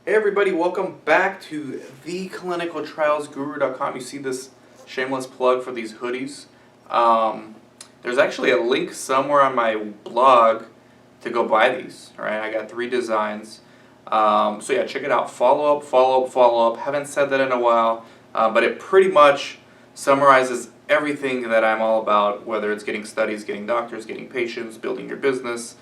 Hey everybody, welcome back to theclinicaltrialsguru.com. You see this shameless plug for these hoodies. There's actually a link somewhere on my blog to go buy these. Right, I got 3 designs. So yeah, check it out. Follow up, follow up, follow up. Haven't said that in a while, but it pretty much summarizes everything that I'm all about, whether it's getting studies, getting doctors, getting patients, building your business,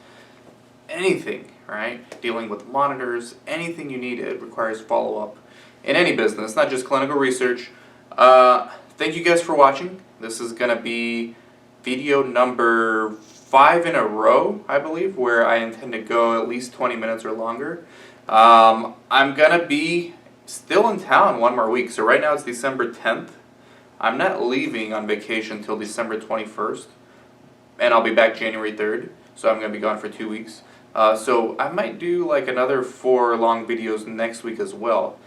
anything, right? Dealing with monitors, anything you need, it requires follow-up in any business, not just clinical research. Thank you guys for watching. This is going to be video number 5 in a row, I believe, where I intend to go at least 20 minutes or longer. I'm going to be still in town one more week. So right now it's December 10th. I'm not leaving on vacation until December 21st, and I'll be back January 3rd. So I'm going to be gone for 2 weeks. So I might do like another 4 long videos next week as well,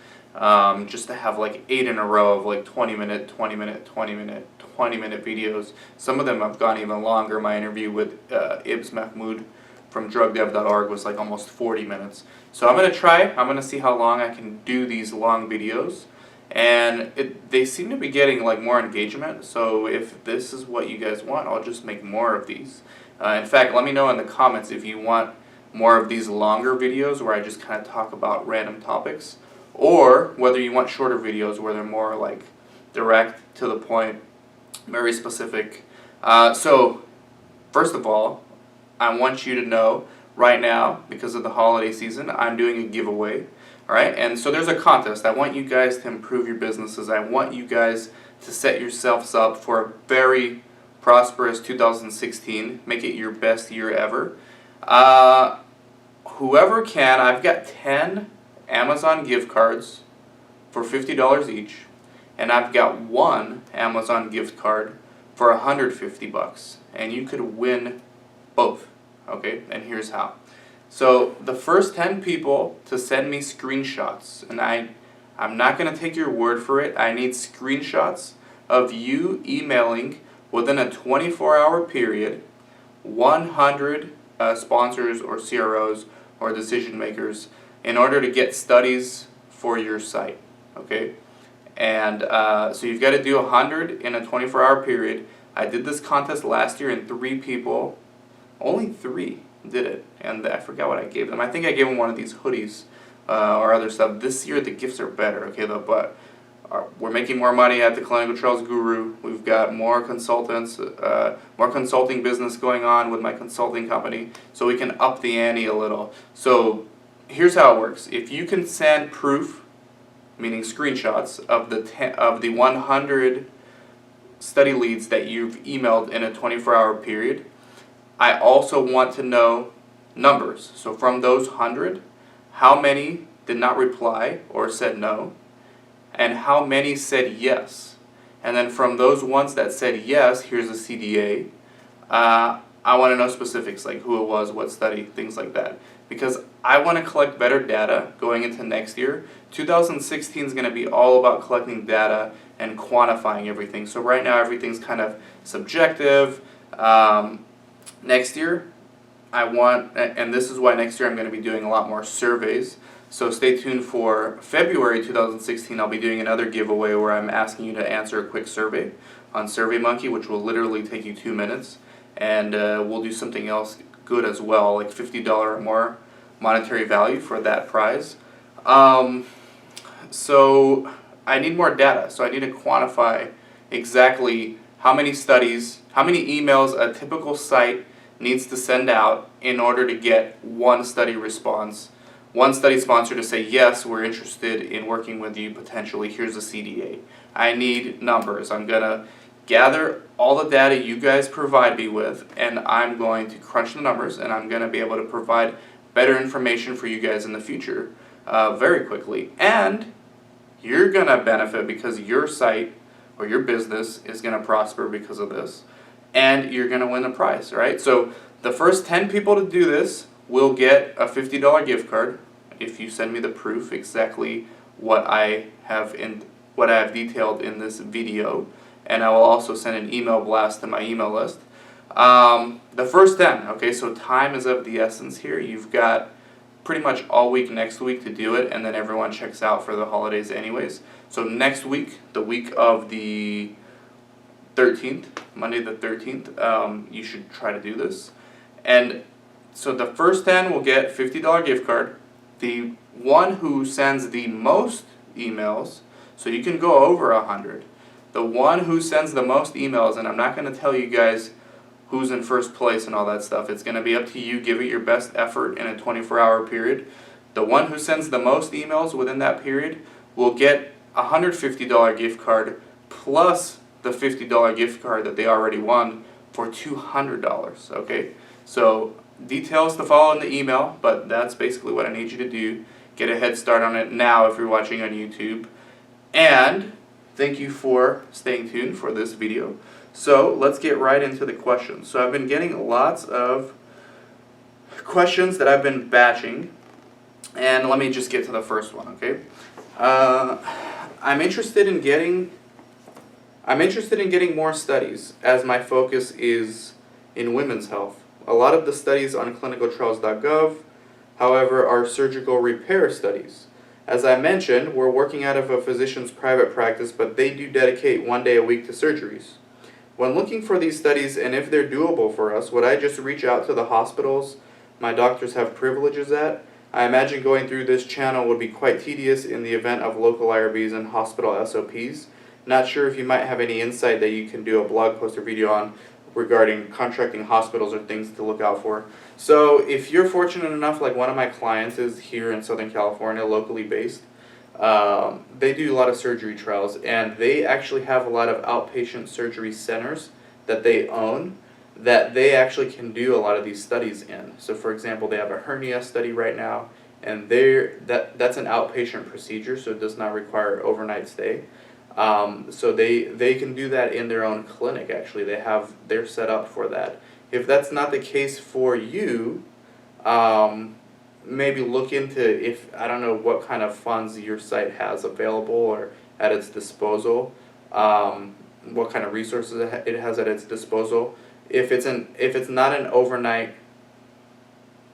just to have like 8 in a row of like 20-minute, 20-minute, 20-minute, 20-minute videos. Some of them have gone even longer. My interview with Ibs Mahmoud from drugdev.org was like almost 40 minutes. So I'm going to try. I'm going to see how long I can do these long videos. And they seem to be getting like more engagement. So if this is what you guys want, I'll just make more of these. In fact, let me know in the comments if you want more of these longer videos where I just kind of talk about random topics, or whether you want shorter videos where they're more like direct, to the point, very specific. So first of all, I want you to know right now, because of the holiday season, I'm doing a giveaway. Alright, and so there's a contest. I want you guys to improve your businesses. I want you guys to set yourselves up for a very prosperous 2016. Make it your best year ever. Whoever can, I've got 10 Amazon gift cards for $50 each, and I've got 1 Amazon gift card for $150, and you could win both. Okay, and here's how. So the first 10 people to send me screenshots, and I'm not going to take your word for it. I need screenshots of you emailing within a 24-hour period 100 sponsors or CROs or decision makers in order to get studies for your site. Okay, and so you've got to do 100 in a 24-hour period. I did this contest last year, and 3 people, only 3 did it, and I forgot what I gave them. I think I gave them one of these hoodies or other stuff. This year the gifts are better, okay, though, but we're making more money at the Clinical Trials Guru. We've got more consultants, more consulting business going on with my consulting company, so we can up the ante a little. So here's how it works. If you can send proof, meaning screenshots, of the 100 study leads that you've emailed in a 24-hour period, I also want to know numbers. So from those 100, how many did not reply or said no, and how many said yes. And then from those ones that said yes, here's a CDA. I want to know specifics, like who it was, what study, things like that. Because I want to collect better data going into next year. 2016 is going to be all about collecting data and quantifying everything. So right now everything's kind of subjective. Next year, I want, and this is why next year I'm going to be doing a lot more surveys. So stay tuned for February 2016. I'll be doing another giveaway where I'm asking you to answer a quick survey on SurveyMonkey, which will literally take you 2 minutes. And we'll do something else good as well, like $50 or more monetary value for that prize. So I need more data. So I need to quantify exactly how many studies, how many emails a typical site needs to send out in order to get 1 study response, 1 study sponsor to say, yes, we're interested in working with you potentially, here's a CDA. I need numbers. I'm going to gather all the data you guys provide me with, and I'm going to crunch the numbers, and I'm going to be able to provide better information for you guys in the future very quickly. And you're going to benefit because your site or your business is going to prosper because of this, and you're going to win a prize, right? So the first 10 people to do this will get a $50 gift card if you send me the proof, exactly what I have detailed in this video, and I will also send an email blast to my email list. The first 10, okay, so time is of the essence here. You've got pretty much all week next week to do it, and then everyone checks out for the holidays anyways. So next week, the week of the 13th, Monday the 13th, you should try to do this. And so the first 10 will get $50 gift card. The one who sends the most emails, so you can go over 100. The one who sends the most emails, and I'm not going to tell you guys who's in first place and all that stuff. It's going to be up to you. Give it your best effort in a 24-hour period. The one who sends the most emails within that period will get a $150 gift card plus the $50 gift card that they already won for $200, okay? So details to follow in the email, but that's basically what I need you to do. Get a head start on it now if you're watching on YouTube. And thank you for staying tuned for this video. So let's get right into the questions. So I've been getting lots of questions that I've been batching, and let me just get to the first one, okay? I'm interested in getting more studies, as my focus is in women's health. A lot of the studies on clinicaltrials.gov, however, are surgical repair studies. As I mentioned, we're working out of a physician's private practice, but they do dedicate 1 day a week to surgeries. When looking for these studies, and if they're doable for us, would I just reach out to the hospitals my doctors have privileges at? I imagine going through this channel would be quite tedious in the event of local IRBs and hospital SOPs. Not sure if you might have any insight that you can do a blog post or video on regarding contracting hospitals or things to look out for. So if you're fortunate enough, like one of my clients is here in Southern California, locally based, they do a lot of surgery trials, and they actually have a lot of outpatient surgery centers that they own that they actually can do a lot of these studies in. So for example, they have a hernia study right now, and that's an outpatient procedure, so it does not require overnight stay. So they can do that in their own clinic. Actually, they're set up for that. If that's not the case for you, maybe look into I don't know what kind of funds your site has available or at its disposal, what kind of resources it has at its disposal. If it's not an overnight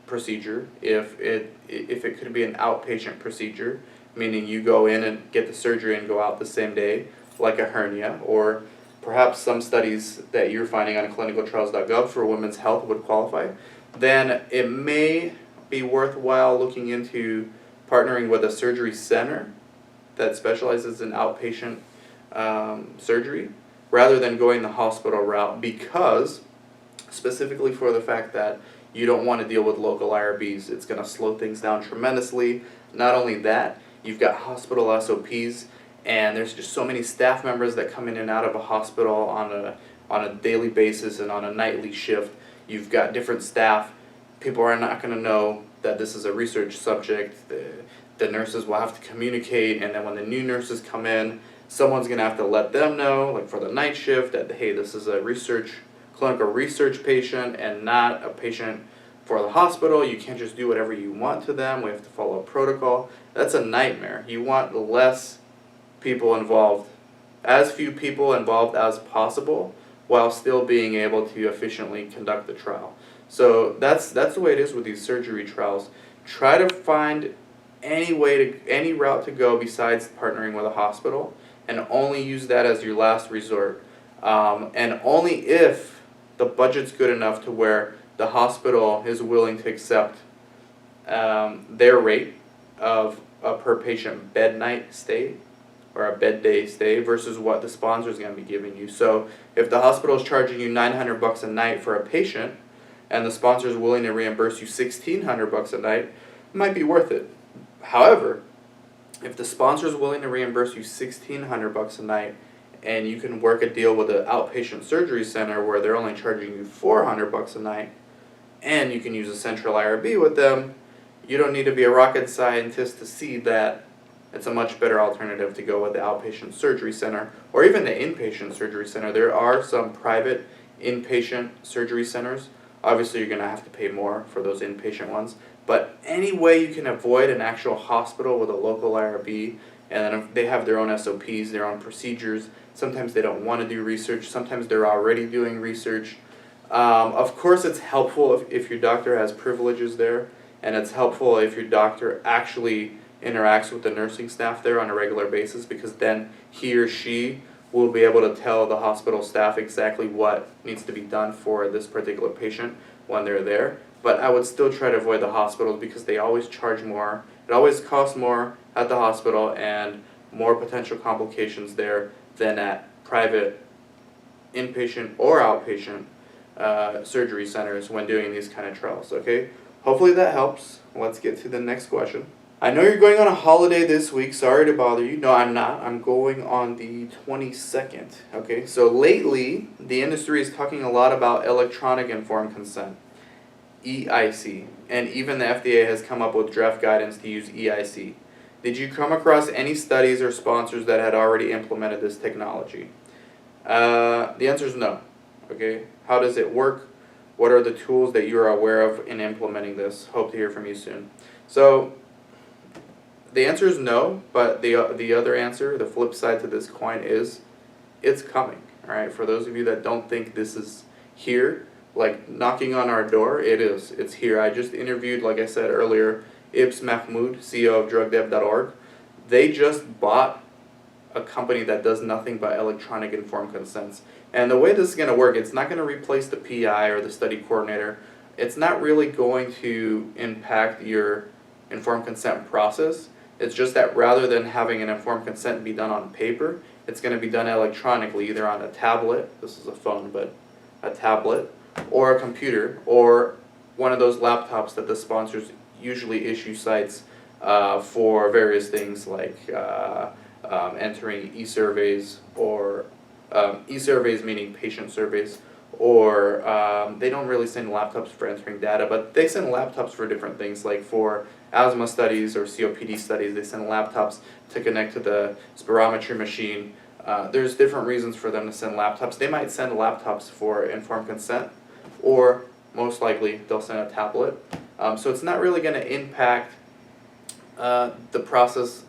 procedure, if it could be an outpatient procedure, meaning you go in and get the surgery and go out the same day, like a hernia, or perhaps some studies that you're finding on clinicaltrials.gov for women's health would qualify, then it may be worthwhile looking into partnering with a surgery center that specializes in outpatient surgery rather than going the hospital route, because specifically for the fact that you don't want to deal with local IRBs. It's going to slow things down tremendously. Not only that, you've got hospital SOPs, and there's just so many staff members that come in and out of a hospital on a daily basis and on a nightly shift. You've got different staff. People are not going to know that this is a research subject. The nurses will have to communicate, and then when the new nurses come in, someone's going to have to let them know, like for the night shift, that hey, this is a clinical research patient and not a patient for the hospital. You can't just do whatever you want to them. We have to follow a protocol. That's a nightmare. You want less people involved, as few people involved as possible, while still being able to efficiently conduct the trial. So that's the way it is with these surgery trials. Try to find any route to go besides partnering with a hospital, and only use that as your last resort. And only if the budget's good enough to where the hospital is willing to accept their rate of a per patient bed night stay or a bed day stay versus what the sponsor is going to be giving you. So if the hospital is charging you $900 a night for a patient and the sponsor is willing to reimburse you $1,600 a night, it might be worth it. However, if the sponsor is willing to reimburse you $1,600 a night and you can work a deal with an outpatient surgery center where they're only charging you $400 a night, and you can use a central IRB with them, you don't need to be a rocket scientist to see that it's a much better alternative to go with the outpatient surgery center or even the inpatient surgery center. There are some private inpatient surgery centers. Obviously, you're going to have to pay more for those inpatient ones. But any way you can avoid an actual hospital with a local IRB, and then they have their own SOPs, their own procedures. Sometimes they don't want to do research. Sometimes they're already doing research. Of course, it's helpful if your doctor has privileges there and it's helpful if your doctor actually interacts with the nursing staff there on a regular basis, because then he or she will be able to tell the hospital staff exactly what needs to be done for this particular patient when they're there. But I would still try to avoid the hospitals because they always charge more. It always costs more at the hospital and more potential complications there than at private inpatient or outpatient surgery centers when doing these kind of trials, okay? Hopefully that helps. Let's get to the next question. I know you're going on a holiday this week. Sorry to bother you. No, I'm not. I'm going on the 22nd, okay? So lately, the industry is talking a lot about electronic informed consent, EIC, and even the FDA has come up with draft guidance to use EIC. Did you come across any studies or sponsors that had already implemented this technology? The answer is no. Okay, how does it work? What are the tools that you are aware of in implementing this? Hope to hear from you soon. So, the answer is no, but the other answer, the flip side to this coin is, it's coming. All right, for those of you that don't think this is here, like knocking on our door, it is. It's here. I just interviewed, like I said earlier, Ibs Mahmoud, CEO of DrugDev.org. They just bought a company that does nothing but electronic informed consents. And the way this is going to work, it's not going to replace the PI or the study coordinator. It's not really going to impact your informed consent process. It's just that rather than having an informed consent be done on paper, it's going to be done electronically, either on a tablet, this is a phone, but a tablet, or a computer, or one of those laptops that the sponsors usually issue sites for various things like entering e-surveys, or e-surveys meaning patient surveys, or they don't really send laptops for entering data, but they send laptops for different things, like for asthma studies or COPD studies. They send laptops to connect to the spirometry machine. There's different reasons for them to send laptops. They might send laptops for informed consent, or most likely they'll send a tablet. So it's not really going to impact the process,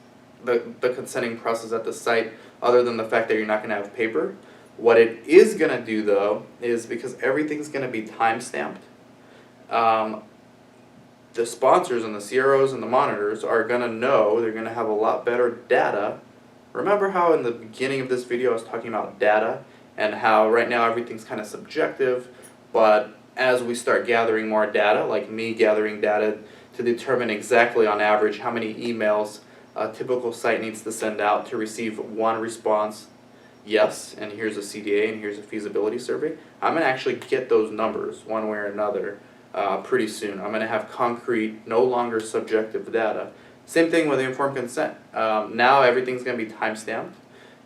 the consenting process at the site, other than the fact that you're not going to have paper. What it is going to do, though, is because everything's going to be time-stamped, the sponsors and the CROs and the monitors are going to know, they're going to have a lot better data. Remember how in the beginning of this video I was talking about data, and how right now everything's kind of subjective, but as we start gathering more data, like me gathering data to determine exactly on average how many emails a typical site needs to send out to receive one response, yes, and here's a CDA and here's a feasibility survey, I'm going to actually get those numbers one way or another pretty soon. I'm going to have concrete, no longer subjective data. Same thing with informed consent. Now everything's going to be time-stamped.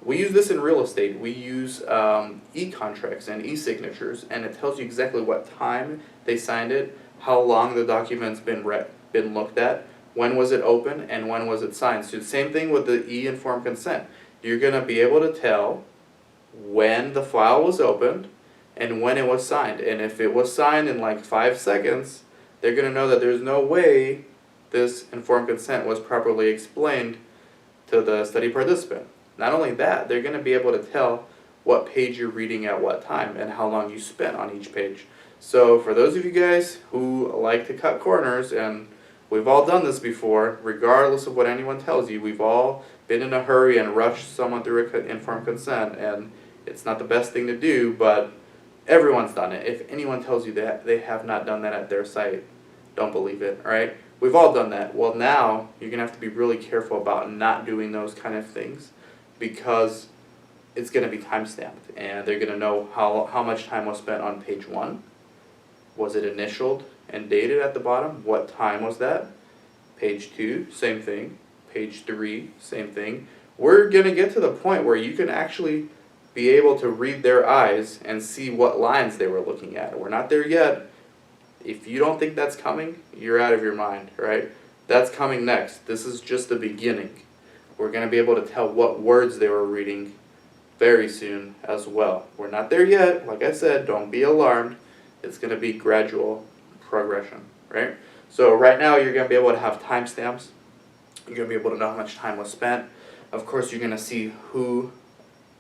We use this in real estate. We use e-contracts and e-signatures, and it tells you exactly what time they signed it, how long the document's been looked at, when was it open, and when was it signed. So the same thing with the e-informed consent. You're going to be able to tell when the file was opened and when it was signed. And if it was signed in like 5 seconds, they're going to know that there's no way this informed consent was properly explained to the study participant. Not only that, they're going to be able to tell what page you're reading at what time and how long you spent on each page. So for those of you guys who like to cut corners, and we've all done this before, regardless of what anyone tells you, we've all been in a hurry and rushed someone through informed consent, and it's not the best thing to do, but everyone's done it. If anyone tells you that they have not done that at their site, don't believe it, alright? We've all done that. Well, now you're going to have to be really careful about not doing those kind of things, because it's going to be time-stamped, and they're going to know how much time was spent on page 1. Was it initialed and dated at the bottom? What time was that? Page 2, same thing. Page 3, same thing. We're going to get to the point where you can actually be able to read their eyes and see what lines they were looking at. We're not there yet. If you don't think that's coming, you're out of your mind, right? That's coming next. This is just the beginning. We're going to be able to tell what words they were reading very soon as well. We're not there yet. Like I said, don't be alarmed. It's going to be gradual progression, right? So right now you're going to be able to have timestamps. You're going to be able to know how much time was spent. Of course, you're going to see who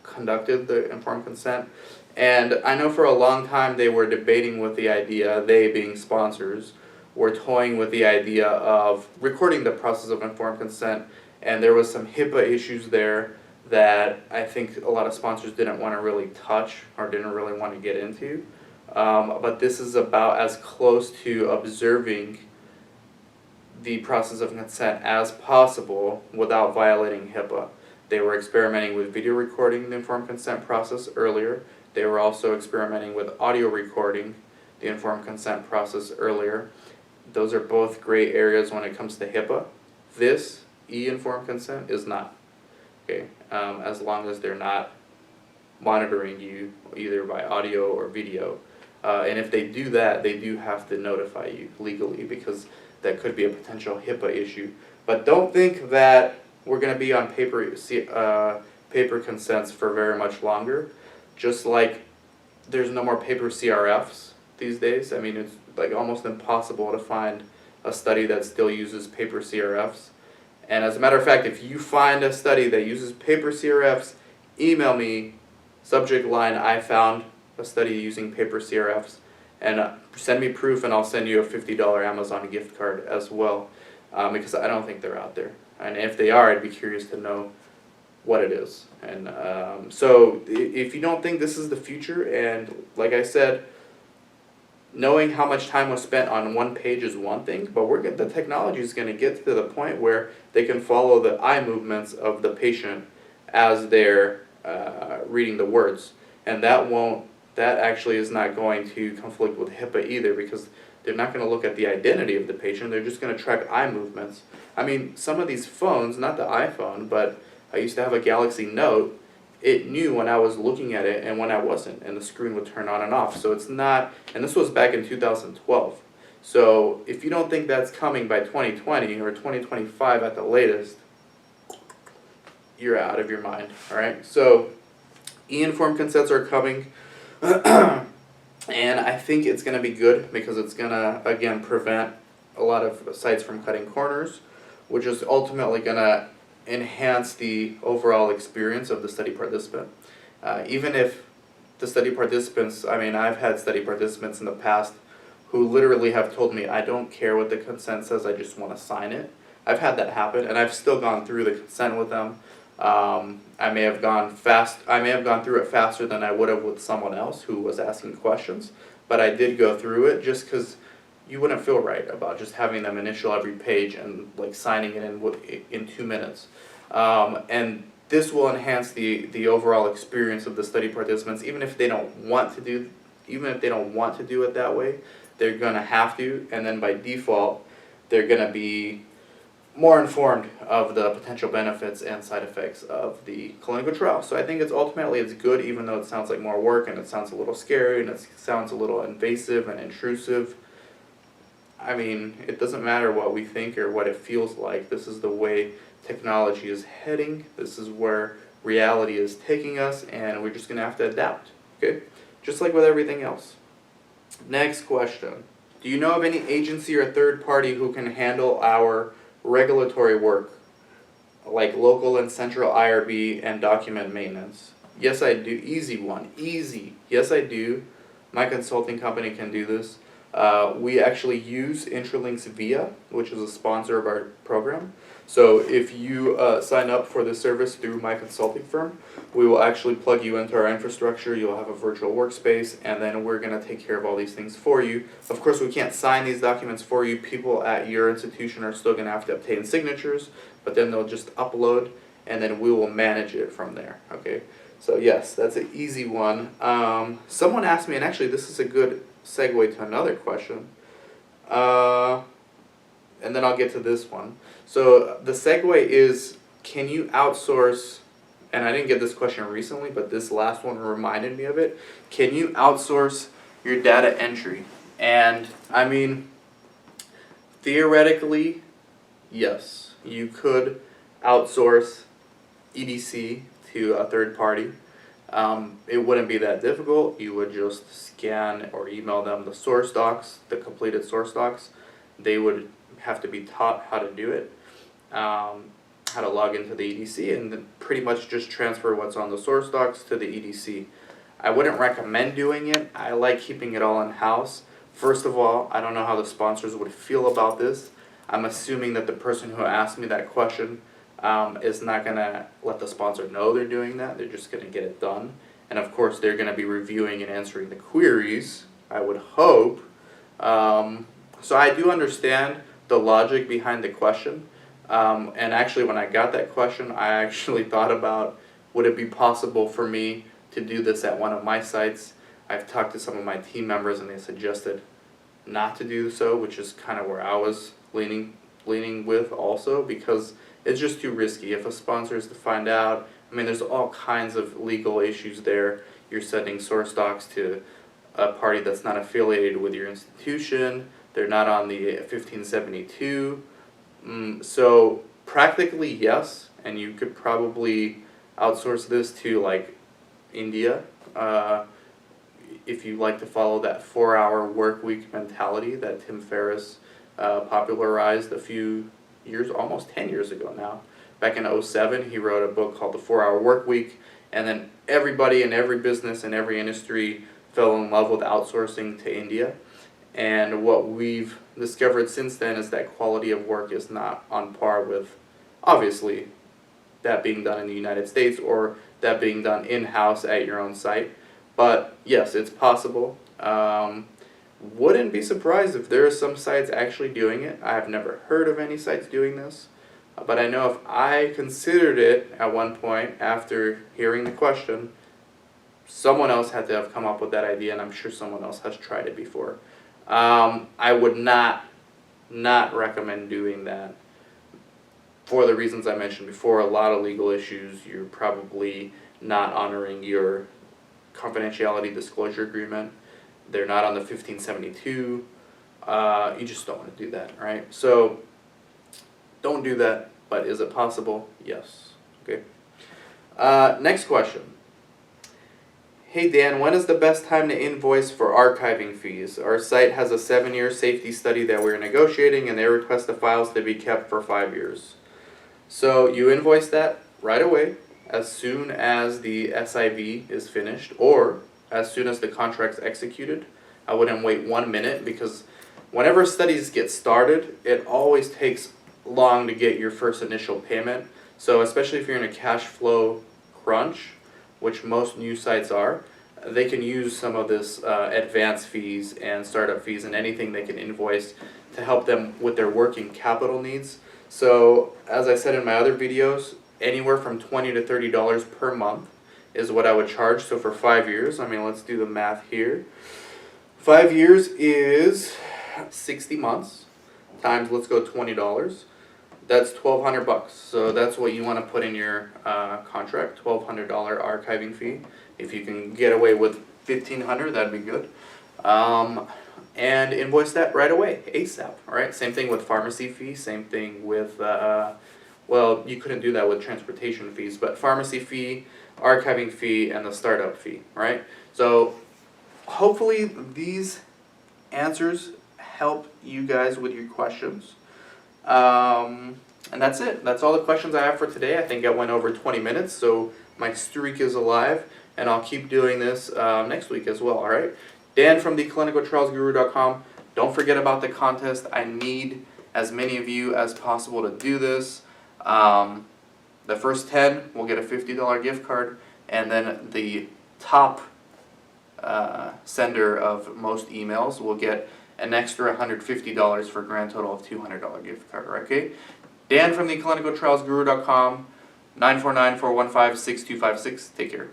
conducted the informed consent. And I know for a long time they were debating with the idea, they being sponsors, were toying with the idea of recording the process of informed consent, and there was some HIPAA issues there that I think a lot of sponsors didn't want to really touch or didn't really want to get into. But this is about as close to observing the process of consent as possible without violating HIPAA. They were experimenting with video recording the informed consent process earlier. They were also experimenting with audio recording the informed consent process earlier. Those are both gray areas when it comes to HIPAA. This, e-informed consent, is not. Okay, as long as they're not monitoring you either by audio or video. And if they do that, they do have to notify you legally, because that could be a potential HIPAA issue. But don't think that we're going to be on paper consents for very much longer. Just like there's no more paper CRFs these days. I mean, it's like almost impossible to find a study that still uses paper CRFs. And as a matter of fact, if you find a study that uses paper CRFs, email me, subject line, I found a study using paper CRFs, and send me proof, and I'll send you a $50 Amazon gift card as well, because I don't think they're out there. And if they are, I'd be curious to know what it is. And so if you don't think this is the future, and like I said, knowing how much time was spent on one page is one thing, but the technology is going to get to the point where they can follow the eye movements of the patient as they're reading the words, and that actually is not going to conflict with HIPAA either, because they're not going to look at the identity of the patient. They're just going to track eye movements. I mean, some of these phones, not the iPhone, but I used to have a Galaxy Note, it knew when I was looking at it and when I wasn't, and the screen would turn on and off. So it's not, and this was back in 2012. So if you don't think that's coming by 2020 or 2025 at the latest, you're out of your mind, all right? So e-informed consents are coming, and I think it's going to be good, because it's going to, again, prevent a lot of sites from cutting corners, which is ultimately going to enhance the overall experience of the study participant. Even if the study participants, I mean, I've had study participants in the past who literally have told me, I don't care what the consent says, I just want to sign it. I've had that happen, and I've still gone through the consent with them. I may have gone through it faster than I would have with someone else who was asking questions, but I did go through it, just because you wouldn't feel right about just having them initial every page and like signing it in 2 minutes. And this will enhance the overall experience of the study participants, even if they don't want to do it that way. They're gonna have to, and then by default, they're gonna be more informed of the potential benefits and side effects of the clinical trial. So I think it's good, even though it sounds like more work, and it sounds a little scary, and it sounds a little invasive and intrusive. I mean, it doesn't matter what we think or what it feels like. This is the way technology is heading. This is where reality is taking us, and we're just going to have to adapt, okay? Just like with everything else. Next question. Do you know of any agency or third party who can handle our regulatory work, like local and central IRB and document maintenance? Yes, I do. Easy one. Easy. Yes, I do. My consulting company can do this. We actually use Intralinks Via, which is a sponsor of our program. So if you sign up for the service through my consulting firm, we will actually plug you into our infrastructure. You'll have a virtual workspace, and then we're going to take care of all these things for you. Of course, we can't sign these documents for you. People at your institution are still going to have to obtain signatures, but then they'll just upload, and then we will manage it from there. Okay. So yes, that's an easy one. Someone asked me, and actually this is a good segue to another question, and then I'll get to this one. So the segue is, can you outsource, and I didn't get this question recently, but this last one reminded me of it, can you outsource your data entry? And I mean, theoretically, yes, you could outsource EDC to a third party. It wouldn't be that difficult. You would just scan or email them the source docs, the completed source docs. They would have to be taught how to do it, how to log into the EDC, and then pretty much just transfer what's on the source docs to the EDC. I wouldn't recommend doing it. I like keeping it all in-house First of all, I don't know how the sponsors would feel about this. I'm assuming that the person who asked me that question is not going to let the sponsor know they're doing that. They're just going to get it done. And of course, they're going to be reviewing and answering the queries, I would hope. So I do understand the logic behind the question. And actually, when I got that question, I actually thought about, would it be possible for me to do this at one of my sites? I've talked to some of my team members and they suggested not to do so, which is kind of where I was leaning with also, because it's just too risky. If a sponsor is to find out, I mean, there's all kinds of legal issues there. You're sending source docs to a party that's not affiliated with your institution. They're not on the 1572. So practically yes, and you could probably outsource this to like India, if you like to follow that 4-hour work week mentality that Tim Ferriss popularized a few years, almost 10 years ago now. Back in 2007, he wrote a book called The 4-Hour Work Week, and then everybody in every business and every industry fell in love with outsourcing to India. And what we've discovered since then is that quality of work is not on par with, obviously, that being done in the United States or that being done in-house at your own site. But yes, it's possible. Wouldn't be surprised if there are some sites actually doing it. I have never heard of any sites doing this. But I know if I considered it at one point after hearing the question, someone else had to have come up with that idea, and I'm sure someone else has tried it before. I would not recommend doing that for the reasons I mentioned before. A lot of legal issues. You're probably not honoring your confidentiality disclosure agreement. They're not on the 1572. You just don't want to do that, right? So don't do that, but is it possible? Yes. Okay. Next question. Hey Dan, when is the best time to invoice for archiving fees? Our site has a 7-year safety study that we're negotiating, and they request the files to be kept for 5 years. So you invoice that right away, as soon as the SIV is finished, or as soon as the contract's executed. I wouldn't wait 1 minute, because whenever studies get started, it always takes long to get your first initial payment. So especially if you're in a cash flow crunch, which most new sites are, they can use some of this advance fees and startup fees and anything they can invoice to help them with their working capital needs. So as I said in my other videos, anywhere from $20 to $30 per month is what I would charge. So for 5 years, I mean, let's do the math here. 5 years is 60 months times, let's go $20. That's $1,200. So that's what you want to put in your contract, $1,200 archiving fee. If you can get away with $1,500, that'd be good. And invoice that right away, ASAP. All right. Same thing with pharmacy fee. Same thing with well, you couldn't do that with transportation fees, but pharmacy fee, archiving fee, and the startup fee. Right. So hopefully these answers help you guys with your questions. And that's it. That's all the questions I have for today. I think I went over 20 minutes, so my streak is alive, and I'll keep doing this next week as well, all right? Dan from theclinicaltrialsguru.com. Don't forget about the contest. I need as many of you as possible to do this. The first 10 will get a $50 gift card, and then the top sender of most emails will get an extra $150 for a grand total of $200 gift card, okay? Dan from theclinicaltrialsguru.com, 949-415-6256. Take care.